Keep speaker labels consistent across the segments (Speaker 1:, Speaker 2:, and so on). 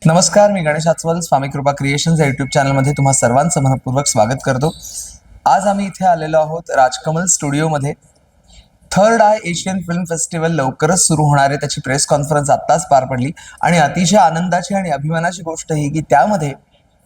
Speaker 1: नमस्कार, मी गणेश आचवल, स्वामी कृपा क्रिएशन्स या युट्यूब चॅनलमध्ये तुम्हा सर्वांचं मनपूर्वक स्वागत करतो. आज आम्ही इथे आलेलो आहोत राजकमल स्टुडिओमध्ये. Third I Asian film festival लवकरच सुरू होणार आहे. त्याची प्रेस कॉन्फरन्स आत्ताच पार पडली आणि अतिशय आनंदाची आणि अभिमानाची गोष्ट ही की त्यामध्ये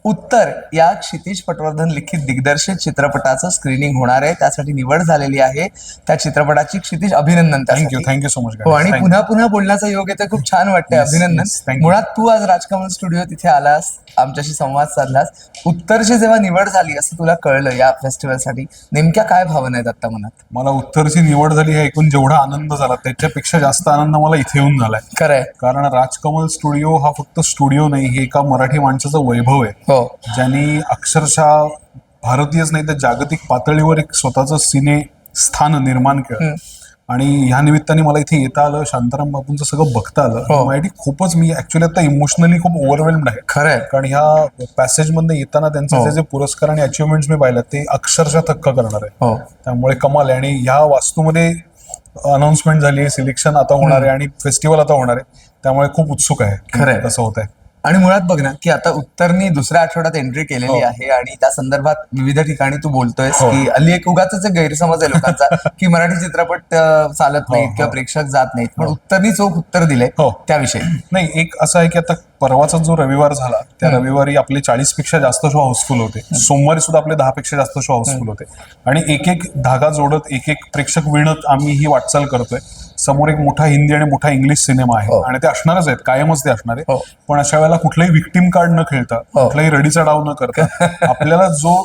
Speaker 1: उत्तर या क्षितिज पटवर्धन लिखित दिग्दर्शित चित्रपटाचं स्क्रीनिंग होणार आहे. त्यासाठी निवड झालेली आहे त्या चित्रपटाची. क्षितिज, अभिनंदन.
Speaker 2: Thank you so much.
Speaker 1: हो, आणि पुन्हा पुन्हा बोलण्याचा योग येतो. खूप छान वाटतंय. अभिनंदन. मुळात तू आज राजकमल स्टुडिओ तिथे आलास, आमच्याशी संवाद साधलास. उत्तरची जेव्हा निवड झाली असं तुला कळलं या फेस्टिवलसाठी, नेमक्या काय भावना आहेत आता मनात?
Speaker 2: मला उत्तरची निवड झाली हे ऐकून जेवढा आनंद झाला त्याच्यापेक्षा जास्त आनंद मला इथे येऊन झालाय.
Speaker 1: खरंय,
Speaker 2: कारण राजकमल स्टुडिओ हा फक्त स्टुडिओ नाही, हे एका मराठी माणसाचं वैभव आहे.
Speaker 1: हो,
Speaker 2: ज्यांनी अक्षरशः भारतीयच नाही तर जागतिक पातळीवर एक स्वतःचं सिने स्थान निर्माण केलं. आणि ह्या निमित्ताने मला इथे येता आलं, शांताराम बापूंचं सगळं बघता आलं. माझ्यासाठी खूपच, मी ऍक्च्युअली आता इमोशनली खूप ओव्हरवेल्म्ड आहे.
Speaker 1: खरंय.
Speaker 2: कारण ह्या पॅसेज मध्ये येताना त्यांचे जे पुरस्कार आणि अचिव्हमेंट्स मी पाहिलं ते अक्षरशः थक्क करणार आहे.
Speaker 1: हो,
Speaker 2: त्यामुळे कमाल आहे. आणि ह्या वास्तूमध्ये अनाउन्समेंट झाली आहे, सिलेक्शन आता होणार आहे आणि फेस्टिवल आता होणार आहे. त्यामुळे खूप उत्सुक आहे
Speaker 1: खरंय
Speaker 2: कसं होत आहे.
Speaker 1: आणि मुळात बघ ना की आता उत्तरनी दुसऱ्या आठवड्यात एंट्री केलेली आहे आणि त्या संदर्भात विविध ठिकाणी तू बोलतोयस की हल्ली एक उगाच गैरसमज आहे लोकांचा की मराठी चित्रपट चालत नाहीत किंवा प्रेक्षक जात नाहीत, पण उत्तरनी चोख उत्तर दिले त्याविषयी.
Speaker 2: नाही, एक असं आहे की आता परवाचा जो रविवार झाला त्या रविवारी आपले 40 पेक्षा जास्त शो हाऊसफुल होते. सोमवारी सुद्धा आपले 10 पेक्षा जास्त शो हाऊसफुल होते. आणि एक एक धागा जोडत, एक एक प्रेक्षक विणत आम्ही ही वाटचाल करतोय. समोर एक मोठा हिंदी आणि मोठा इंग्लिश सिनेमा आहे आणि ते असणारच आहेत, कायमच ते असणार आहे. पण अशा वेळेला कुठलाही विक्टिम कार्ड न खेळता, कुठलाही रडीचा डाव न करता आपल्याला जो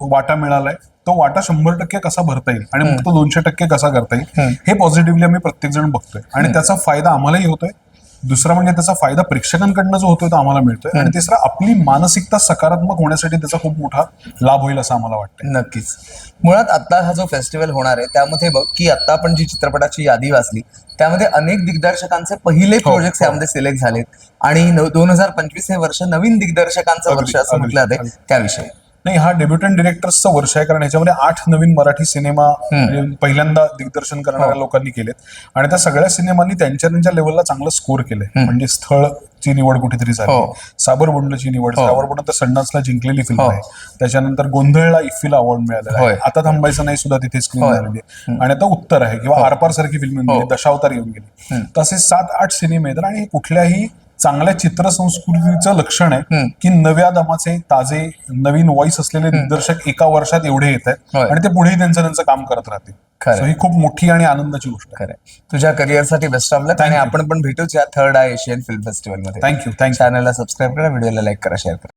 Speaker 2: वाटा मिळालाय तो वाटा 100% कसा भरता येईल आणि मग तो 200% कसा करता येईल हे पॉझिटिव्हली आम्ही प्रत्येक जण बघतोय. आणि त्याचा फायदा आम्हालाही होतोय. दुसरा म्हणजे त्याचा फायदा प्रेक्षकांकडनं जो होतोय तो आम्हाला मिळतोय. आणि तिसरा, आपली मानसिकता सकारात्मक होण्यासाठी त्याचा खूप मोठा लाभ होईल असं आम्हाला वाटतं.
Speaker 1: नक्कीच. मुळात आता हा जो फेस्टिवल होणार आहे त्यामध्ये बघ की आता आपण जी चित्रपटाची यादी वाचली त्यामध्ये अनेक दिग्दर्शकांचे पहिले प्रोजेक्ट यामध्ये सिलेक्ट झालेत आणि 2025 हे वर्ष नवीन दिग्दर्शकांचं वर्ष असं म्हटलं जाते. त्याविषयी
Speaker 2: नाही, हा डेब्युटंट डिरेक्टर्सचं वर्ष आहे. कारण ह्याच्यामध्ये 8 नवीन मराठी सिनेमा पहिल्यांदा दिग्दर्शन करणाऱ्या लोकांनी केलेत आणि त्या सगळ्या सिनेमांनी त्यांच्या लेवलला चांगलं स्कोर केलंय. म्हणजे स्थळची निवड कुठेतरी झाली, साबरबुंडची निवड, साबरबुंड तर संडासला जिंकलेली फिल्म आहे. त्याच्यानंतर गोंधळला इफ्फीला अवॉर्ड मिळालेला आहे. आता थांबायचं नाही सुद्धा तिथे स्क्रीन झालेली आहे. आणि आता उत्तर आहे किंवा आरपार सारखी फिल्म येऊन गेली, दशावतार येऊन गेली. तसे 7-8 सिनेमे आहेत. आणि कुठल्याही चांगल्या चित्रसंस्कृतीचं लक्षण आहे की नव्या दमाचे, ताजे, नवीन व्हॉइस असलेले दिग्दर्शक एका वर्षात एवढे येत आहेत आणि ते पुढेही त्यांचं काम करत राहतील. ही खूप मोठी आणि आनंदाची गोष्ट आहे.
Speaker 1: तुझ्या करिअरसाठी बेस्ट ऑफ लक आणि आपण पण भेटूच या थर्ड आय एशियन फिल्म फेस्टिवलमध्ये.
Speaker 2: थँक्यू.
Speaker 1: चॅनलला सबस्क्राईब करा, व्हिडिओला लाईक करा, शेअर करा.